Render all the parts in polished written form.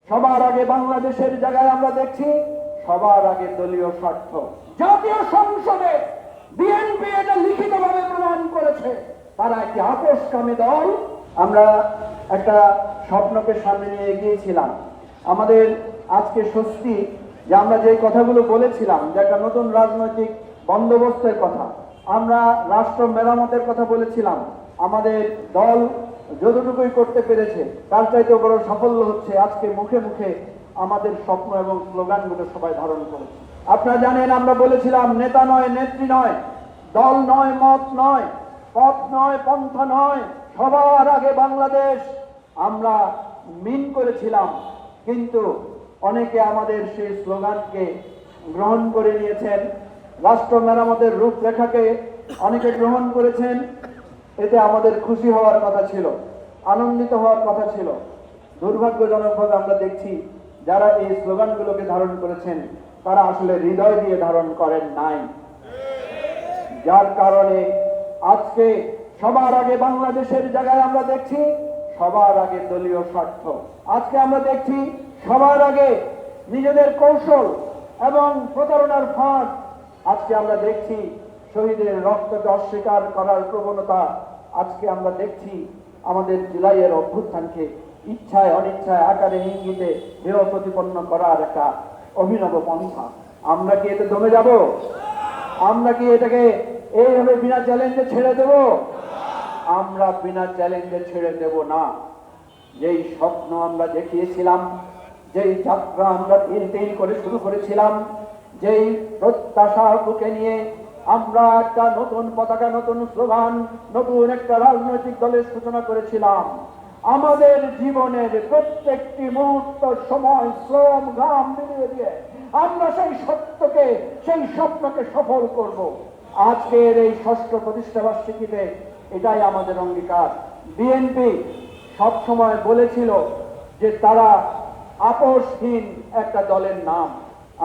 সবার আগে বাংলাদেশের জায়গায় আমরা দেখছি সবার আগে দলীয় স্বার্থ। জাতীয় সংসদে বিএনপি এটা লিখিতভাবে প্রমাণ করেছে তারা একটি আপোষকামী দল। আমরা একটা স্বপ্নকে সামনে নিয়ে এগিয়েছিলাম। আমাদের আজকে স্বস্তি যে আমরা যে কথাগুলো বলেছিলাম, যে একটা নতুন রাজনৈতিক বন্দোবস্তের কথা, আমরা রাষ্ট্র মেরামতের কথা বলেছিলাম, আমাদের দল যতটুকুই করতে পেরেছে তার চাইতে বড় সাফল্য হচ্ছে আজকে মুখে মুখে আমাদের স্বপ্ন এবং স্লোগানগুলো সবাই ধারণ করেছে। আপনারা জানেন আমরা বলেছিলাম নেতা নয়, নেত্রী নয়, দল নয়, মত নয়, পথ নয়, পন্থা নয়, সবার আগে বাংলাদেশ আমরা মিন করেছিলাম। কিন্তু অনেকে আমাদের সেই স্লোগানকে গ্রহণ করে নিয়েছেন, রাষ্ট্র মেরামতের রূপরেখাকে অনেকে গ্রহণ করেছেন। এতে আমাদের খুশি হওয়ার কথা ছিল, আনন্দিত হওয়ার কথা ছিল। দুর্ভাগ্যজনকভাবে আমরা দেখছি যারা এই স্লোগানগুলোকে ধারণ করেছেন তারা আসলে হৃদয় দিয়ে ধারণ করেন নাই, যার কারণে আজকে সবার আগে বাংলাদেশের জায়গায় আমরা দেখছি সবার আগে দলীয় স্বার্থ। আজকে আমরা দেখছি সবার আগে নিজেদের কৌশল এবং প্রতারণার ফাঁদ। আজকে আমরা দেখছি শহীদের রক্তকে অস্বীকার করার প্রবণতা। আজকে আমরা দেখছি আমাদের জুলাইয়ের অভ্যুত্থানকে ইচ্ছায় অনিচ্ছায় আকারে ইঙ্গিতে হেয় প্রতিপন্ন করার একটা অভিনব পন্থা। আমরা কি এতে দমে যাব? আমরা কি এটাকে এইভাবে বিনা চ্যালেঞ্জে ছেড়ে দেব? আমরা বিনা চ্যালেঞ্জে ছেড়ে দেব না। যেই স্বপ্ন আমরা দেখিয়েছিলাম, যেই যাত্রা আমরা তিল তিল করে শুরু করেছিলাম, যেই প্রত্যাশা বুকে নিয়ে আমরা একটা নতুন পতাকা, নতুন স্লোগান, নতুন একটা রাজনৈতিক দলের সূচনা করেছিলাম, আমাদের জীবনের প্রত্যেকটি মুহূর্ত, সময়, শ্রম, ঘাম বিলিয়ে দিয়ে আমরা সেই সত্যকে, সেই স্বপ্নকে সফল করব। আজকের এই ৬ষ্ঠ প্রতিষ্ঠা বার্ষিকীতে এটাই আমাদের অঙ্গীকার। বিএনপি সবসময় বলেছিল যে তারা আপোষহীন একটা দলের নাম।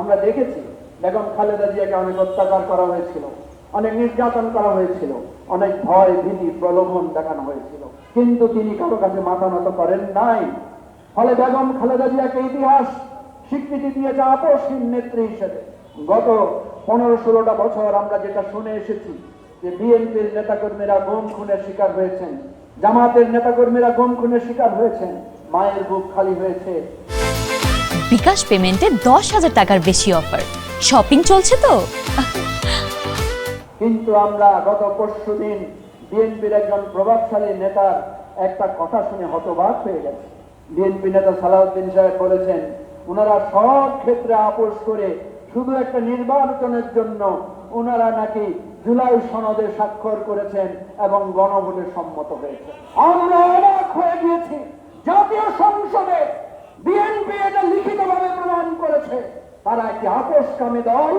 আমরা দেখেছি বেগম খালেদা জিয়াকে অনেক অত্যাচার করা হয়েছিল, অনেক নির্যাতন করা হয়েছিল, অনেক ভয় ভীতি প্রলোভন দেখানো হয়েছিল, কিন্তু তিনি কারো কাছে মাথা নত করেন নাই। ফলে বেগম খালেদা জিয়াকে ইতিহাস স্বীকৃতি দিয়েছে আপোষহীন নেত্রী হিসেবে। গত ১৫-১৬টা বছর আমরা যেটা শুনে এসেছি যে বিএনপির নেতাকর্মীরা গুম খুনের শিকার হয়েছেন, জামাতের নেতাকর্মীরা গুম খুনের শিকার হয়েছেন, মায়ের বুক খালি হয়েছে। বিকাশ পেমেন্টে ১০,০০০ টাকার বেশি অফার, শপিং চলছে তো। কিন্তু আমরা গত পরশুদিন বিএনপির একজন প্রভাবশালী নেতার একটা কথা শুনে হতবাক হয়ে গেছে। বিএনপি নেতা সালাউদ্দিন সাহেব বলেছেন ওনারা সব ক্ষেত্রে আপোষ করে শুধু একটা নির্বাচনের জন্য ওনারা নাকি জুলাই সনদে স্বাক্ষর করেছেন এবং গণভোটে সম্মত হয়েছে। আমরা অবাক হয়ে গিয়েছি। জাতীয় সংসদে বিএনপি এটা লিখিতভাবে প্রমাণ করেছে তারা একটি আপোষকামী দল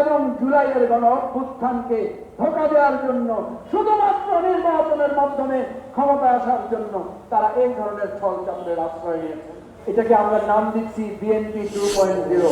এবং জুলাইয়ের গণ অভ্যুত্থানকে ধোঁকা দেওয়ার জন্য, শুধুমাত্র নির্বাচনের মাধ্যমে ক্ষমতায় আসার জন্য তারা এই ধরনের ছলচাতুরের আশ্রয় নিয়েছে। এটাকে আমরা নাম দিচ্ছি বিএনপি 2.0।